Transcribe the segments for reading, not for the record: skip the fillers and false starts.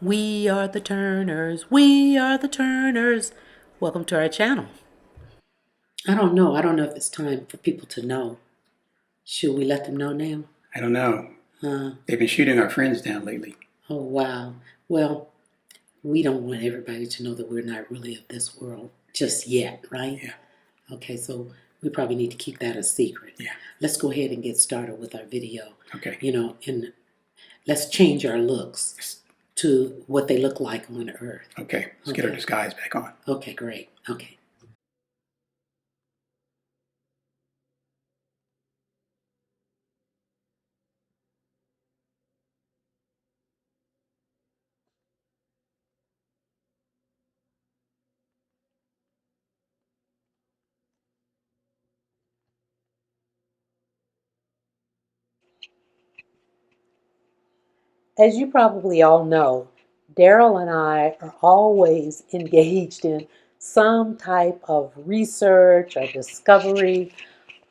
We are the Turners. We are the Turners. Welcome to our channel. I don't know. I don't know if it's time for people to know. Should we let them know now? I don't know. Uh, They've been shooting our friends down lately. oh, wow. Well, we don't want everybody to know that we're not really of this world just yet, right? Yeah. Okay, so we probably need to keep that a secret. Yeah. Let's go ahead and get started with our video. Okay. And let's change our looks to what they look like on Earth. Okay. Let's get our disguise back on. Okay, great. Okay. As you probably all know, Daryl and I are always engaged in some type of research or discovery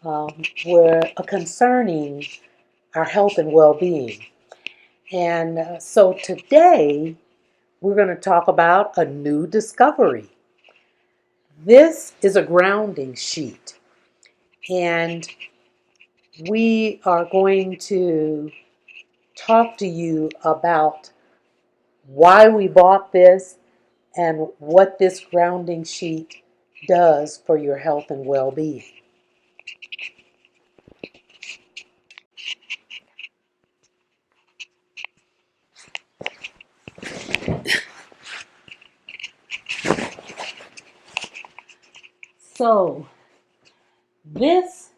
where concerning our health and well-being. And so today we're going to talk about a new discovery. This is a grounding sheet, and we are going to talk to you about why we bought this and what this grounding sheet does for your health and well-being. So, this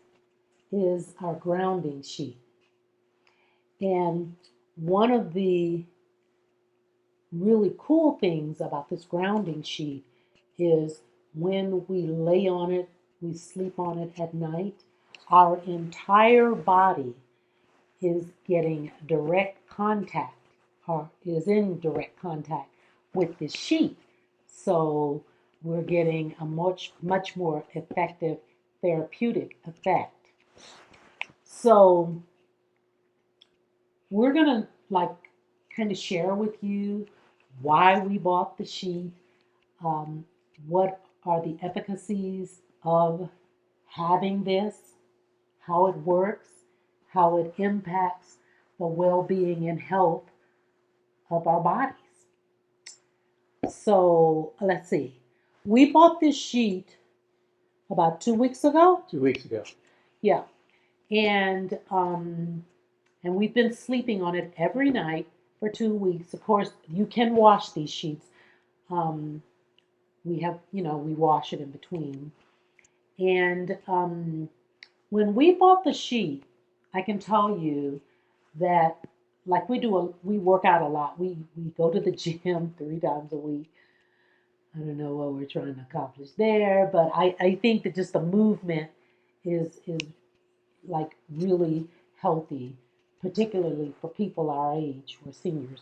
is our grounding sheet. And one of the really cool things about this grounding sheet is when we lay on it, we sleep on it at night, our entire body is getting direct contact or is in direct contact with the sheet. So we're getting a much more effective therapeutic effect. So we're gonna kind of share with you why we bought the sheet, um, what are the efficacies of having this, how it works, how it impacts the well-being and health of our bodies. So let's see. We bought this sheet about 2 weeks ago. 2 weeks ago. Yeah, and we've been sleeping on it every night for 2 weeks. Of course, you can wash these sheets. Um, we have, we wash it in between. And when we bought the sheet, I can tell you that like we work out a lot. We go to the gym 3 times a week. I don't know what we're trying to accomplish there, but I think that just the movement is like really healthy, particularly for people our age, we're seniors.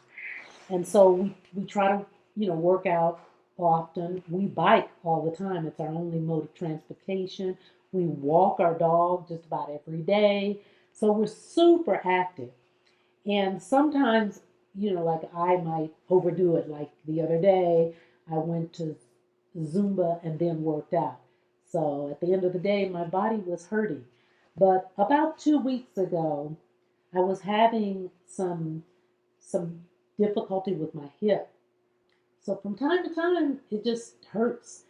And so we try to, work out often. We bike all the time. It's our only mode of transportation. We walk our dog just about every day. So we're super active. And sometimes, like I might overdo it. Like the other day, I went to Zumba and then worked out. So at the end of the day, my body was hurting. But about 2 weeks ago, I was having some difficulty with my hip. So from time to time, it just hurts.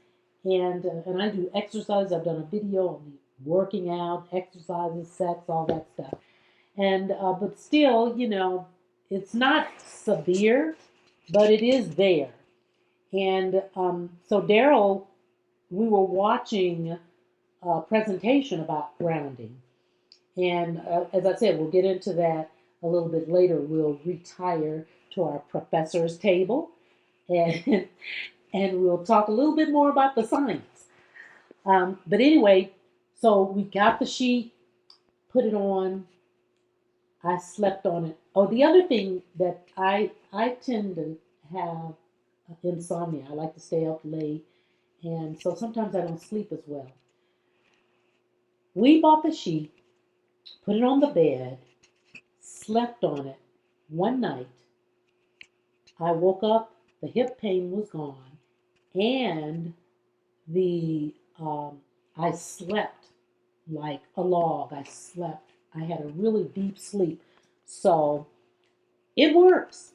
And I do exercise. I've done a video on me working out, exercises, sets, all that stuff. And but still, it's not severe, but it is there. And so Daryl, we were watching a presentation about grounding. And as I said, we'll get into that a little bit later. We'll retire to our professor's table and, and we'll talk a little bit more about the science. But anyway, so we got the sheet, put it on. I slept on it. Oh, the other thing that I tend to have insomnia. I like to stay up late, and so sometimes I don't sleep as well. We bought the sheet, put it on the bed, slept on it one night, I woke up, the hip pain was gone, and the I slept like a log. I slept. I had a really deep sleep. So it works.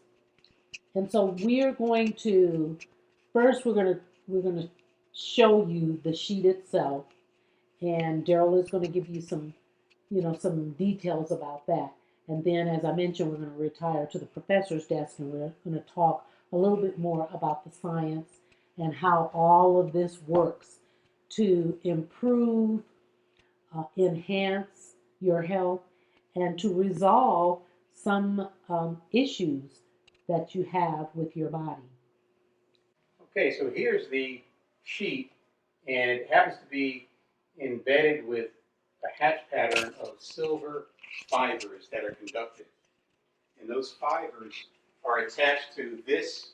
And so we're going to first we're gonna show you the sheet itself, and Daryl is going to give you some some details about that. And then, as I mentioned, we're going to retire to the professor's desk, and we're going to talk a little bit more about the science and how all of this works to improve, enhance your health, and to resolve some issues that you have with your body. Okay, so here's the sheet, and it happens to be embedded with a hatch pattern of silver fibers that are conductive. And those fibers are attached to this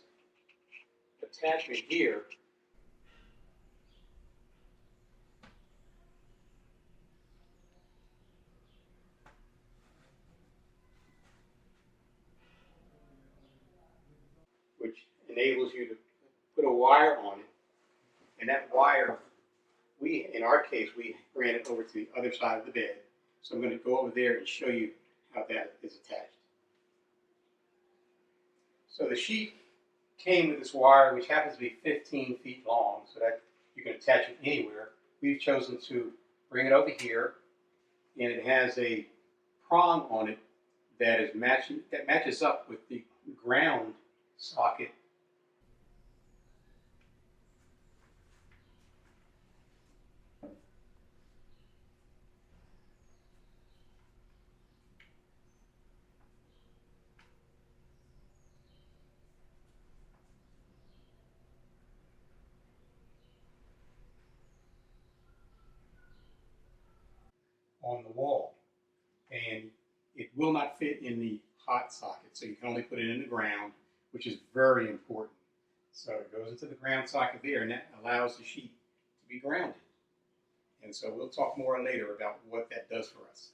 attachment here, which enables you to put a wire on it. And that wire, in our case, we ran it over to the other side of the bed. So I'm going to go over there and show you how that is attached. So the sheet came with this wire, which happens to be 15 feet long, so that you can attach it anywhere. We've chosen to bring it over here, and it has a prong on it that matches up with the ground socket on the wall, and it will not fit in the hot socket, so you can only put it in the ground, which is very important. So it goes into the ground socket there, and that allows the sheet to be grounded. And so we'll talk more later about what that does for us.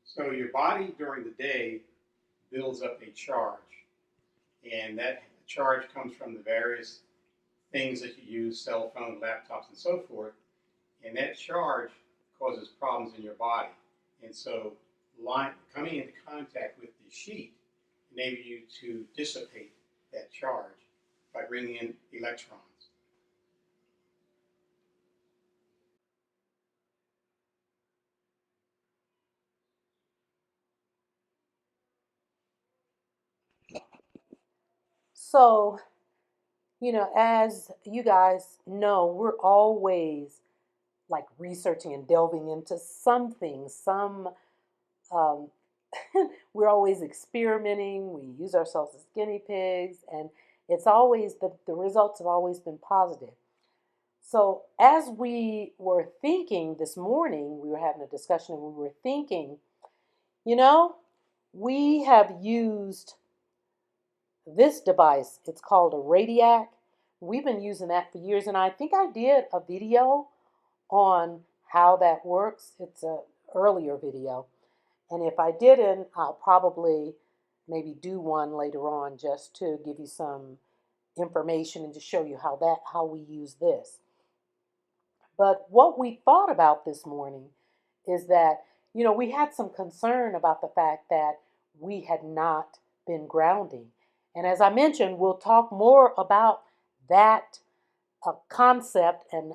So your body during the day builds up a charge, and that charge comes from the various things that you use, cell phone, laptops, and so forth, and that charge causes problems in your body. And so coming into contact with the sheet enables you to dissipate that charge by bringing in electrons. So, as you guys know, we're always like researching and delving into some things, um, we're always experimenting. We use ourselves as guinea pigs, and it's always the results have always been positive. So, as we were thinking this morning, we were having a discussion and we were thinking, you know, we have used this device. It's called a Radiac. We've been using that for years, and I think I did a video on how that works. It's a earlier video. And if I didn't, I'll probably maybe do one later on just to give you some information and to show you how we use this. But what we thought about this morning is that, we had some concern about the fact that we had not been grounding. And as I mentioned, we'll talk more about that concept and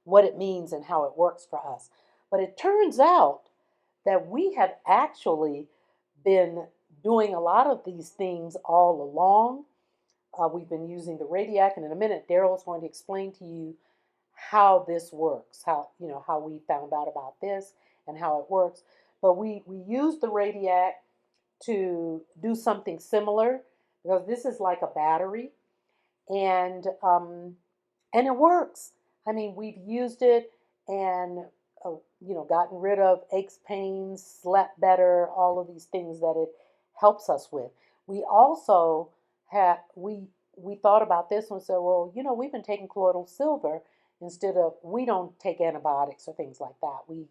what it means and how it works for us. But it turns out that we have actually been doing a lot of these things all along. We've been using the Radiac, and in a minute, Daryl is going to explain to you how this works, how we found out about this and how it works. But we use the Radiac to do something similar because this is like a battery, and and it works. I mean, we've used it and gotten rid of aches, pains, slept better, all of these things that it helps us with. We also we thought about this and said, well, we've been taking colloidal silver instead of we don't take antibiotics or things like that. We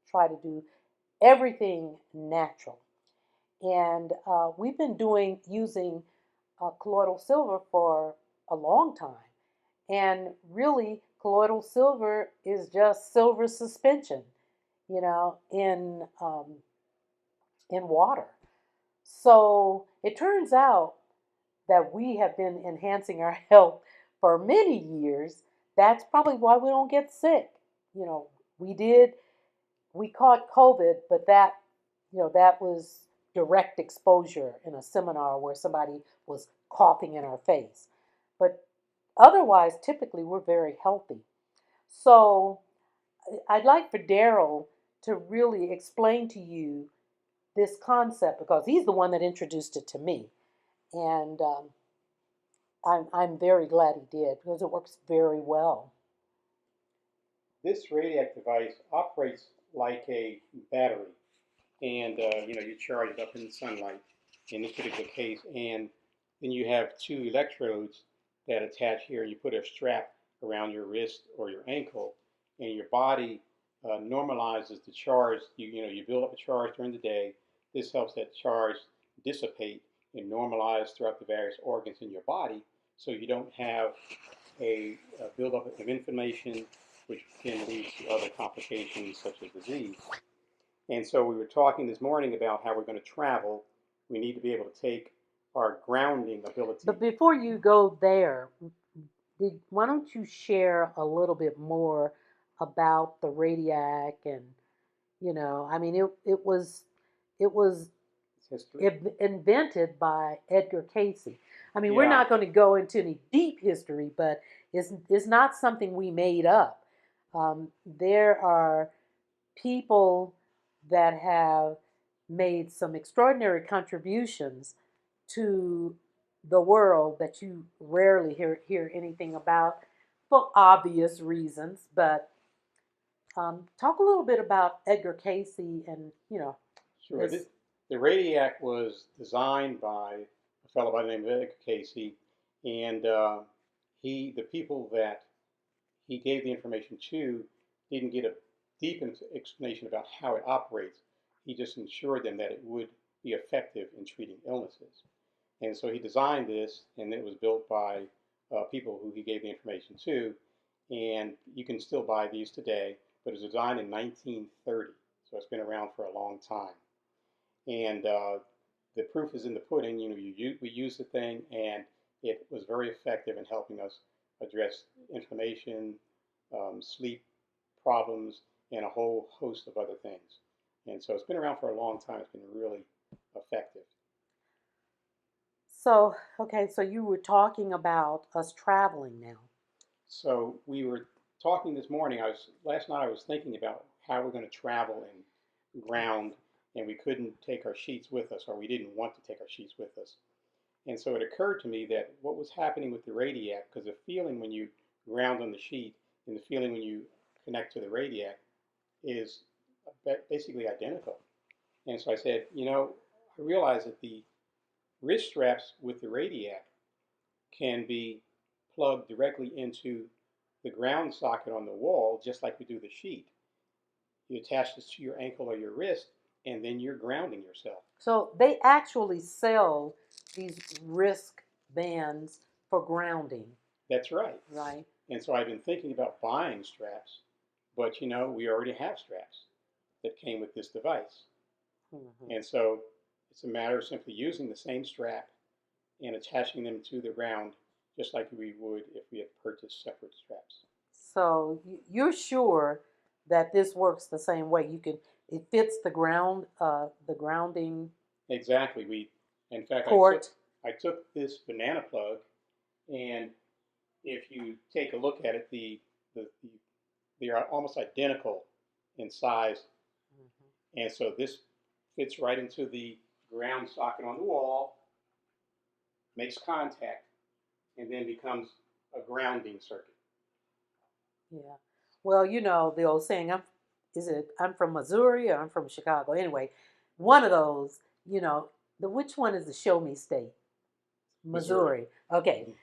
try to do everything natural. And we've been using colloidal silver for a long time. And really, colloidal silver is just silver suspension, in water. So it turns out that we have been enhancing our health for many years. That's probably why we don't get sick. You know, we did, we caught COVID, but that was direct exposure in a seminar where somebody was coughing in our face. But otherwise, typically, we're very healthy. So I'd like for Daryl to really explain to you this concept because he's the one that introduced it to me. And I'm very glad he did because it works very well. This Radiac device operates like a battery, and you charge it up in the sunlight in this particular case, and then you have two electrodes that attach here, and you put a strap around your wrist or your ankle, and your body normalizes the charge. You build up a charge during the day. This helps that charge dissipate and normalize throughout the various organs in your body, so you don't have a buildup of inflammation, which can lead to other complications such as disease. And so we were talking this morning about how we're going to travel. We need to be able to take our grounding ability. But before you go there, why don't you share a little bit more about the Radiac and I mean it was History. invented by Edgar Casey. I mean, we're Yeah. not going to go into any deep history, but it's not something we made up. There are people that have made some extraordinary contributions to the world that you rarely hear anything about for obvious reasons. But talk a little bit about Edgar Casey and Sure. this. The Radiac was designed by a fellow by the name of Edgar Casey, and the people that he gave the information to didn't get a deep explanation about how it operates. He just ensured them that it would be effective in treating illnesses. And so he designed this, and it was built by people who he gave the information to. And you can still buy these today, but it was designed in 1930, so it's been around for a long time. And the proof is in the pudding. We used the thing, and it was very effective in helping us address inflammation, sleep problems, and a whole host of other things. And so it's been around for a long time. It's been really effective. So, okay, so you were talking about us traveling now. So we were talking this morning. Last night I was thinking about how we're going to travel and ground, and we couldn't take our sheets with us, or we didn't want to take our sheets with us. And so it occurred to me that what was happening with the Radiac, because the feeling when you ground on the sheet and the feeling when you connect to the Radiac is basically identical. And so I said, I realized that the wrist straps with the Radiac can be plugged directly into the ground socket on the wall, just like we do the sheet. You attach this to your ankle or your wrist, and then you're grounding yourself. So they actually sell these wristbands for grounding, That's right. right? And so I've been thinking about buying straps, but we already have straps that came with this device. Mm-hmm. And so it's a matter of simply using the same strap and attaching them to the ground just like we would if we had purchased separate straps. So you're sure that this works the same way? It fits the grounding Exactly. In fact, port. I took this banana plug, and if you take a look at it, they are almost identical in size. Mm-hmm. And so this fits right into the ground socket on the wall, makes contact, and then becomes a grounding circuit. Yeah. Well, the old saying, I'm from Missouri or I'm from Chicago. Anyway, one of those, which one is the show me state? Missouri. Okay.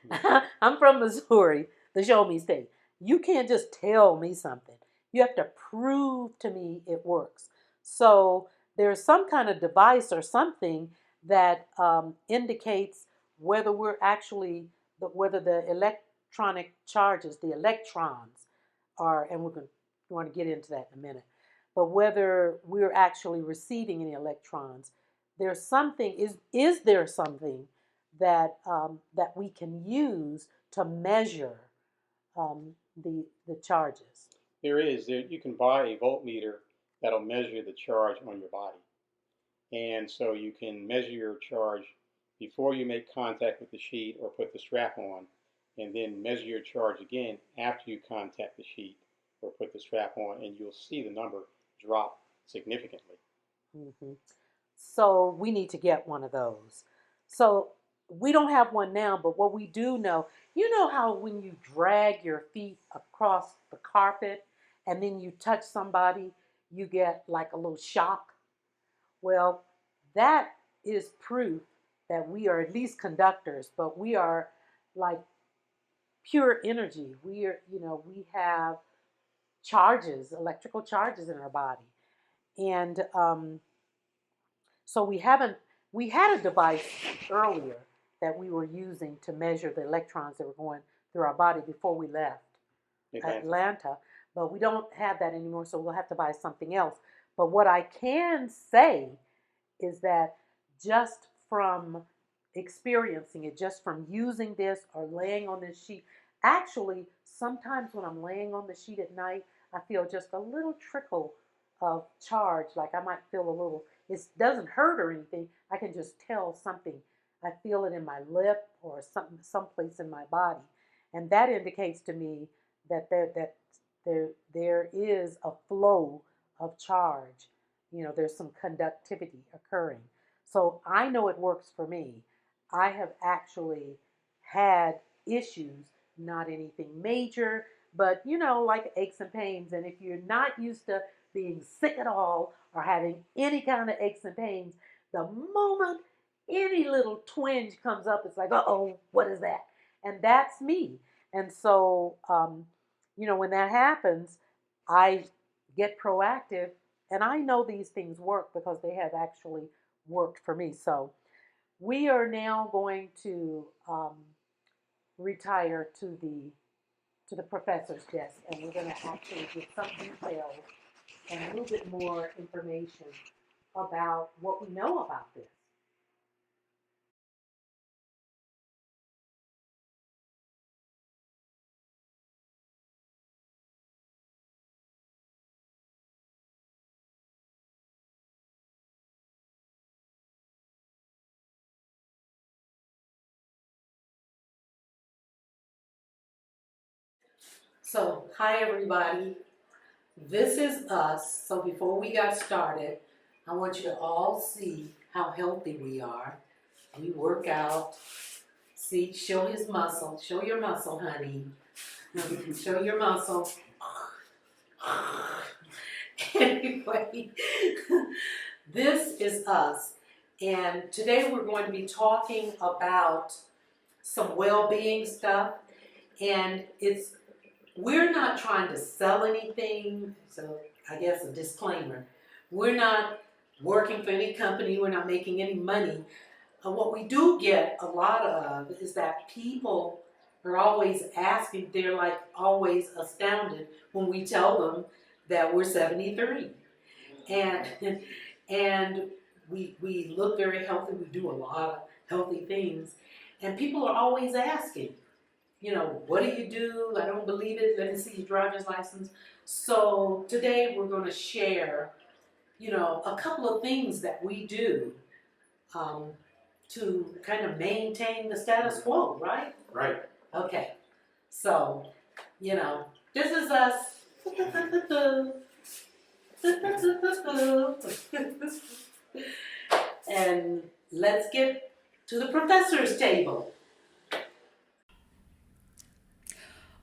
I'm from Missouri, the show me state. You can't just tell me something. You have to prove to me it works. So there's some kind of device or something that indicates whether we're actually, whether the electronic charges, the electrons are, and we're going to want to get into that in a minute, but whether we're actually receiving any electrons. There's something, is there something that we can use to measure the charges? There is. You can buy a voltmeter that'll measure the charge on your body. And so you can measure your charge before you make contact with the sheet or put the strap on, and then measure your charge again after you contact the sheet or put the strap on, and you'll see the number drop significantly. Hmm. So we need to get one of those. So we don't have one now, but what we do know, you know how when you drag your feet across the carpet and then you touch somebody, you get like a little shock? Well, that is proof that we are at least conductors, but we are like pure energy. We are, we have charges, electrical charges in our body. And so we had a device earlier that we were using to measure the electrons that were going through our body before we left Atlanta, but we don't have that anymore, so we'll have to buy something else. But what I can say is that just from experiencing it, just from using this or laying on this sheet, actually, sometimes when I'm laying on the sheet at night, I feel just a little trickle of charge, like I might feel a little, it doesn't hurt or anything. I can just tell something. I feel it in my lip or someplace in my body. And that indicates to me that there is a flow of charge. There's some conductivity occurring. So I know it works for me. I have actually had issues, not anything major, but like aches and pains. And if you're not used to being sick at all or having any kind of aches and pains, the moment any little twinge comes up, it's like, uh-oh, what is that? And that's me. And so, when that happens, I get proactive, and I know these things work because they have actually worked for me. So we are now going to retire to the professor's desk, and we're going to actually get some details and a little bit more information about what we know about this. So, hi everybody. This is us. So before we got started, I want you to all see how healthy we are. We work out. See, show his muscle. Show your muscle, honey. Show your muscle. Anyway, this is us. And today we're going to be talking about some well-being stuff. And we're not trying to sell anything, so I guess a disclaimer. We're not working for any company, we're not making any money. What we do get a lot of is that people are always asking, they're like always astounded when we tell them that we're 73. And and we look very healthy, we do a lot of healthy things. And people are always asking, what do you do? I don't believe it. Let me see your driver's license. So today we're going to share, a couple of things that we do um, to kind of maintain the status quo, right? Right. Okay. So, this is us. And let's get to the professor's table.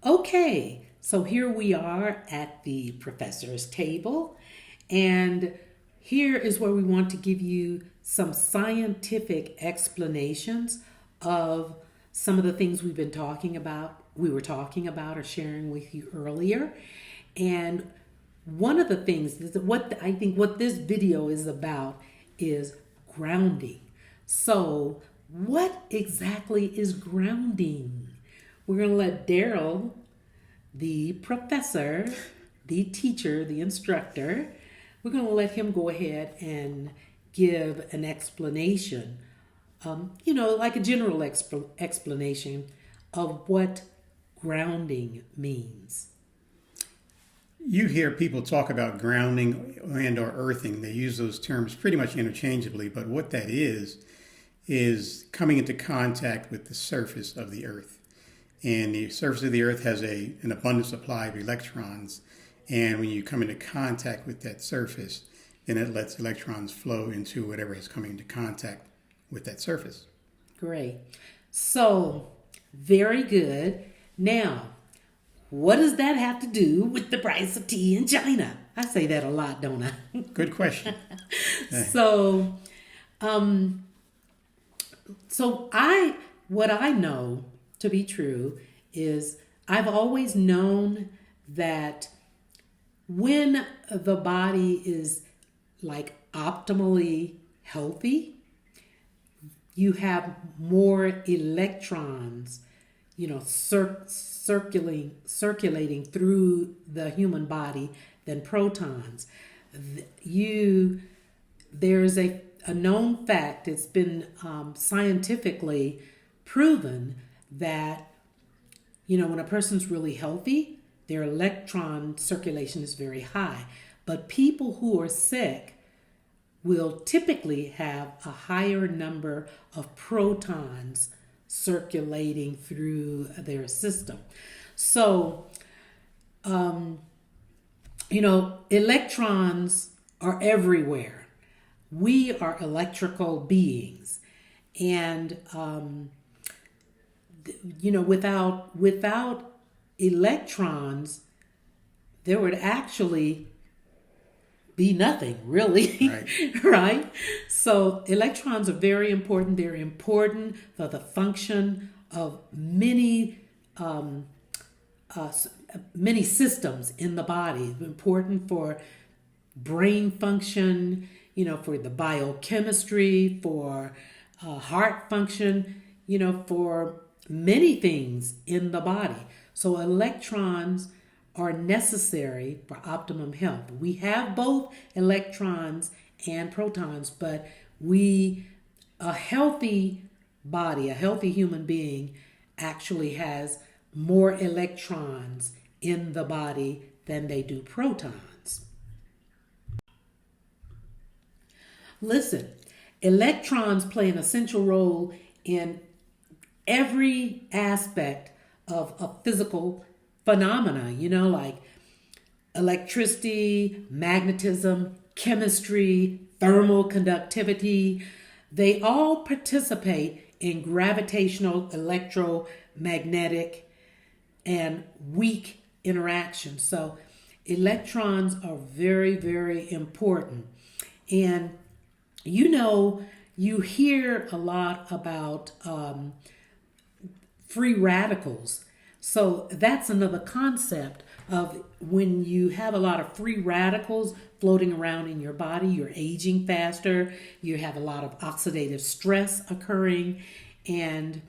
Okay, so here we are at the professor's table, and here is where we want to give you some scientific explanations of some of the things we were talking about or sharing with you earlier. And one of the things is what I think what this video is about is grounding. So, what exactly is grounding? We're going to let Daryl, the professor, the teacher, the instructor, we're going to let him go ahead and give an explanation, like a general explanation of what grounding means. You hear people talk about grounding and or earthing. They use those terms pretty much interchangeably, but what that is coming into contact with the surface of the earth. And the surface of the earth has an abundant supply of electrons. And when you come into contact with that surface, then it lets electrons flow into whatever is coming into contact with that surface. Great. So, very good. Now, what does that have to do with the price of tea in China? I say that a lot, don't I? Good question. So, what I know to be true is I've always known that when the body is like optimally healthy, you have more electrons, circulating through the human body than protons. There's a known fact, it's been scientifically proven that, when a person's really healthy, their electron circulation is very high. But people who are sick will typically have a higher number of protons circulating through their system. So, electrons are everywhere. We are electrical beings. And, without electrons, there would actually be nothing, really. Right. Right? So electrons are very important. They're important for the function of many systems in the body. They're important for brain function, for the biochemistry, for heart function, for many things in the body. So electrons are necessary for optimum health. We have both electrons and protons, but a healthy body, a healthy human being actually has more electrons in the body than they do protons. Listen, electrons play an essential role in every aspect of a physical phenomena, like electricity, magnetism, chemistry, thermal conductivity. They all participate in gravitational, electromagnetic, and weak interactions. So electrons are very, very important. And you hear a lot about free radicals. So that's another concept of when you have a lot of free radicals floating around in your body, you're aging faster, you have a lot of oxidative stress occurring, and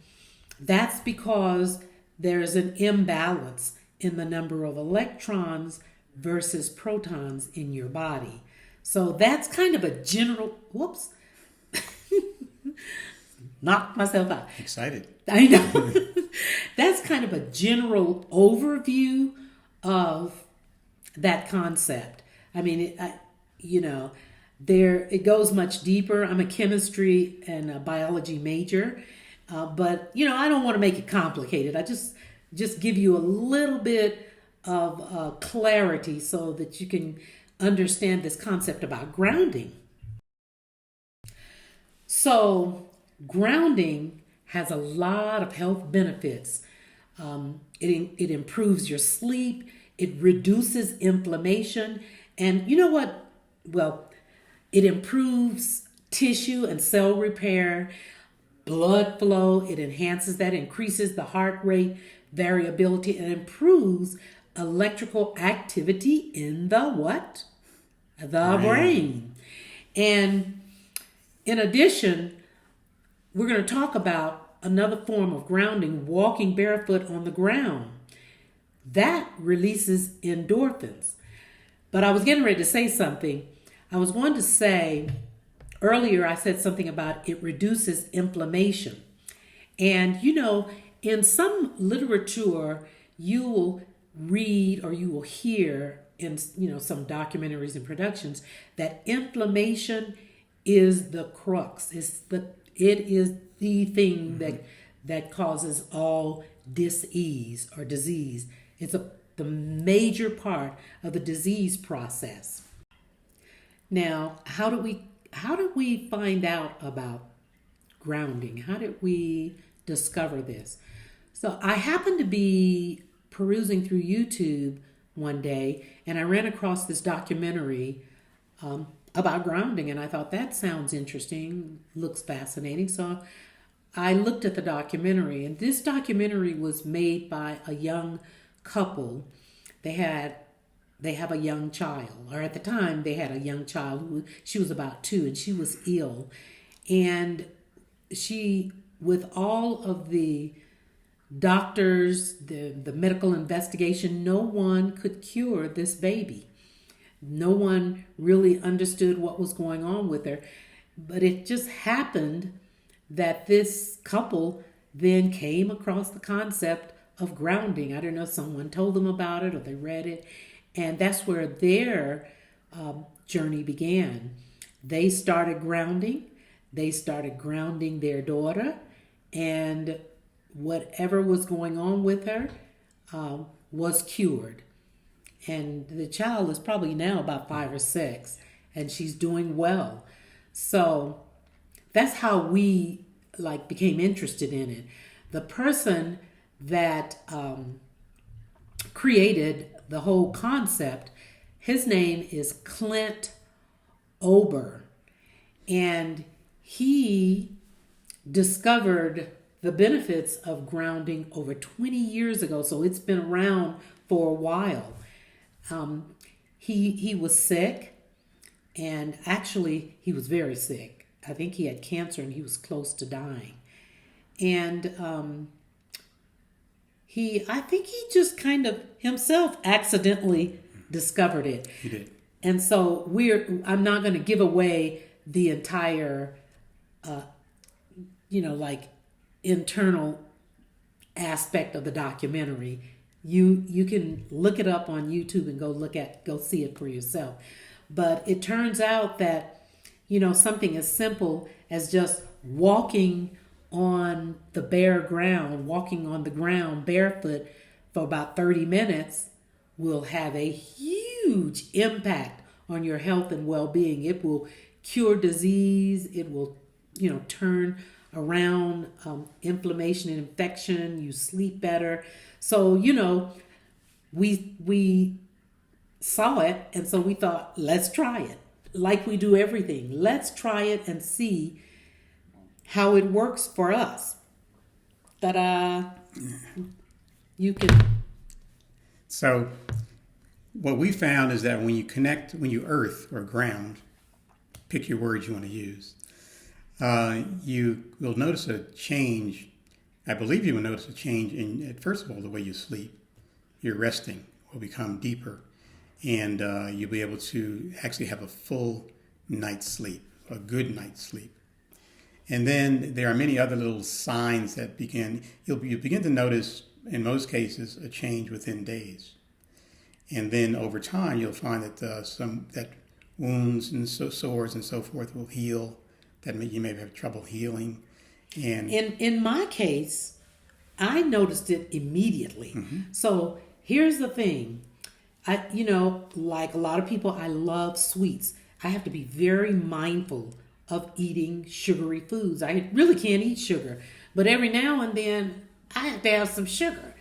that's because there's an imbalance in the number of electrons versus protons in your body. So that's kind of a general, knocked myself out. Excited. I know. That's kind of a general overview of that concept. I mean, it goes much deeper. I'm a chemistry and a biology major, but I don't want to make it complicated. I just give you a little bit of clarity so that you can understand this concept about grounding. So, grounding has a lot of health benefits. It improves your sleep. It reduces inflammation. And you know what? Well, it improves tissue and cell repair, blood flow. It enhances that, increases the heart rate variability, and improves electrical activity in the what? The brain. And in addition, we're going to talk about another form of grounding, walking barefoot on the ground. That releases endorphins. But I was getting ready to say something. I was going to say, earlier I said something about it reduces inflammation. And in some literature, you will read or you will hear in some documentaries and productions that inflammation is the crux. It is the thing that causes all dis-ease or disease. It's the major part of the disease process. Now, how did we find out about grounding? How did we discover this? So I happened to be perusing through YouTube one day, and I ran across this documentary about grounding, and I thought that sounds interesting, looks fascinating. So I looked at the documentary, and this documentary was made by a young couple. They have a young child, or at the time they had a young child. She was about 2, and she was ill, and she, with all of the doctors, the medical investigation, no one could cure this baby. No one really understood what was going on with her. But it just happened that this couple then came across the concept of grounding. I don't know if someone told them about it or they read it. And that's where their journey began. They started grounding. They started grounding their daughter. And whatever was going on with her was cured. And the child is probably now about 5 or 6, and she's doing well. So that's how we became interested in it. The person that created the whole concept, his name is Clint Ober, and he discovered the benefits of grounding over 20 years ago. So it's been around for a while. He was sick, and actually he was very sick. I think he had cancer and he was close to dying. And I think he just kind of himself accidentally discovered it. He did. And so I'm not going to give away the entire, internal aspect of the documentary. You can look it up on YouTube and go see it for yourself. But it turns out that, something as simple as just walking on the bare ground, walking on the ground barefoot for about 30 minutes will have a huge impact on your health and well-being. It will cure disease. It will, turn around inflammation and infection. You sleep better. So, we saw it, and so we thought, let's try it. Like we do everything. Let's try it and see how it works for us. Ta-da! You can. So what we found is that when you earth or ground, pick your words you want to use, you will notice a change. I believe you will notice a change in, first of all, the way you sleep. Your resting will become deeper, and you'll be able to actually have a full night's sleep, a good night's sleep. And then there are many other little signs that you'll begin to notice, in most cases, a change within days. And then over time, you'll find that that wounds and sores and so forth will heal, that you may have trouble healing. And in my case, I noticed it immediately. Mm-hmm. So here's the thing. Like a lot of people, I love sweets. I have to be very mindful of eating sugary foods. I really can't eat sugar, but every now and then I have to have some sugar.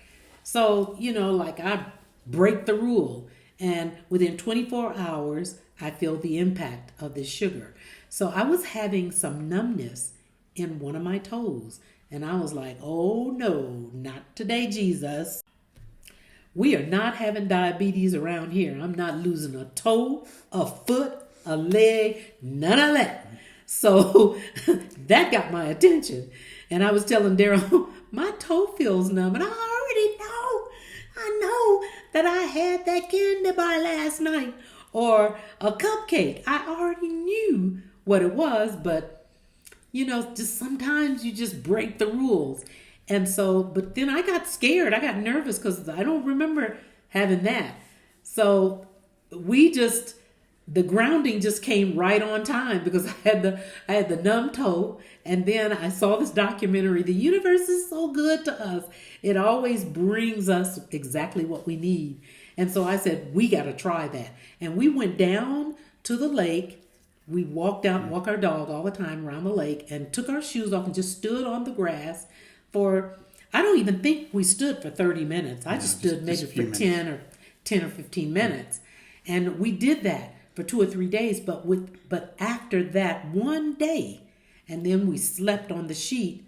So, I break the rule, and within 24 hours, I feel the impact of this sugar. So I was having some numbness in one of my toes, and I was like, oh no, not today, Jesus. We are not having diabetes around here. I'm not losing a toe, a foot, a leg, none of that. So that got my attention. And I was telling Daryl, my toe feels numb. And I already know. I know that I had that candy bar last night or a cupcake. I already knew what it was, but just sometimes you just break the rules. And so, but then I got scared. I got nervous because I don't remember having that. So the grounding just came right on time because I had the numb toe, and then I saw this documentary. The universe is so good to us. It always brings us exactly what we need. And so I said, we got to try that. And we went down to the lake. We walk our dog all the time around the lake and took our shoes off and just stood on the grass for, I don't even think we stood for 30 minutes. I just stood maybe for 10 or 15 minutes. And we did that for 2 or 3 days. But after that one day, and then we slept on the sheet.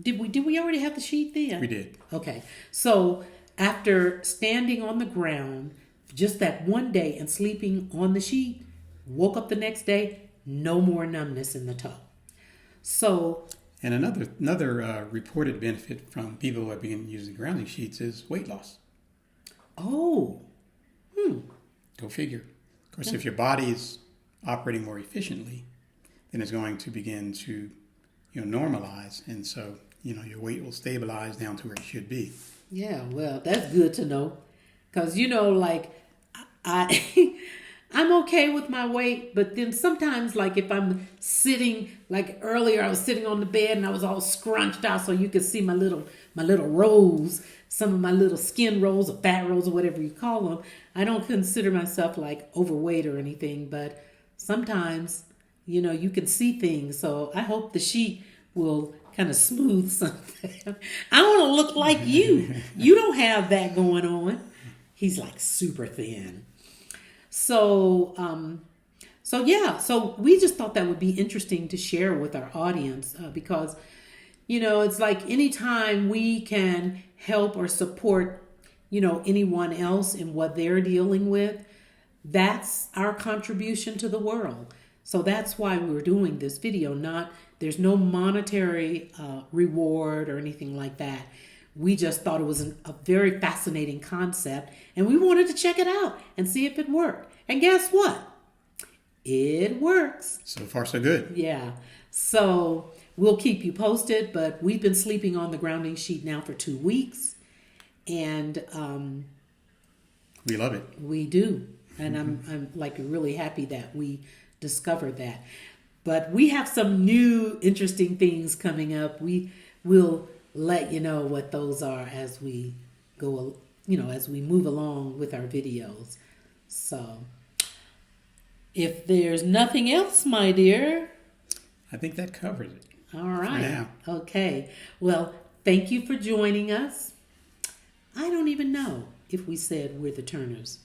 Did we already have the sheet then? We did. Okay. So after standing on the ground just that one day and sleeping on the sheet, woke up the next day, no more numbness in the toe. So, and another reported benefit from people who have been using grounding sheets is weight loss. Oh, Go figure. Of course, if your body is operating more efficiently, then it's going to begin to normalize, and so your weight will stabilize down to where it should be. Yeah, well, that's good to know, because like I. I'm okay with my weight, but then sometimes, like if I'm sitting, like earlier, I was sitting on the bed and I was all scrunched out, so you could see my little rolls, some of my little skin rolls or fat rolls or whatever you call them. I don't consider myself like overweight or anything, but sometimes, you can see things. So I hope the sheet will kind of smooth something. I want to look like you. You don't have that going on. He's like super thin. So we just thought that would be interesting to share with our audience because, it's like anytime we can help or support, anyone else in what they're dealing with, that's our contribution to the world. So that's why we're doing this video. There's no monetary reward or anything like that. We just thought it was a very fascinating concept, and we wanted to check it out and see if it worked. And guess what? It works. So far, so good. Yeah. So we'll keep you posted, but we've been sleeping on the grounding sheet now for 2 weeks, and we love it. We do, and I'm like really happy that we discovered that. But we have some new interesting things coming up. We will let you know what those are as we go, as we move along with our videos. So, if there's nothing else, my dear, I think that covers it. All right. For now. Okay. Well, thank you for joining us. I don't even know if we said we're the Turners.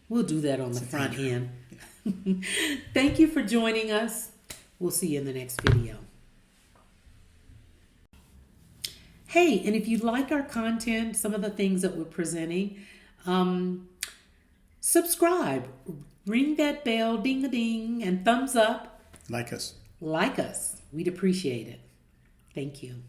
We'll do that on the front end. Thank you for joining us. We'll see you in the next video. Hey, and if you like our content, some of the things that we're presenting, subscribe, ring that bell, ding-a-ding, and thumbs up. Like us. Like us. We'd appreciate it. Thank you.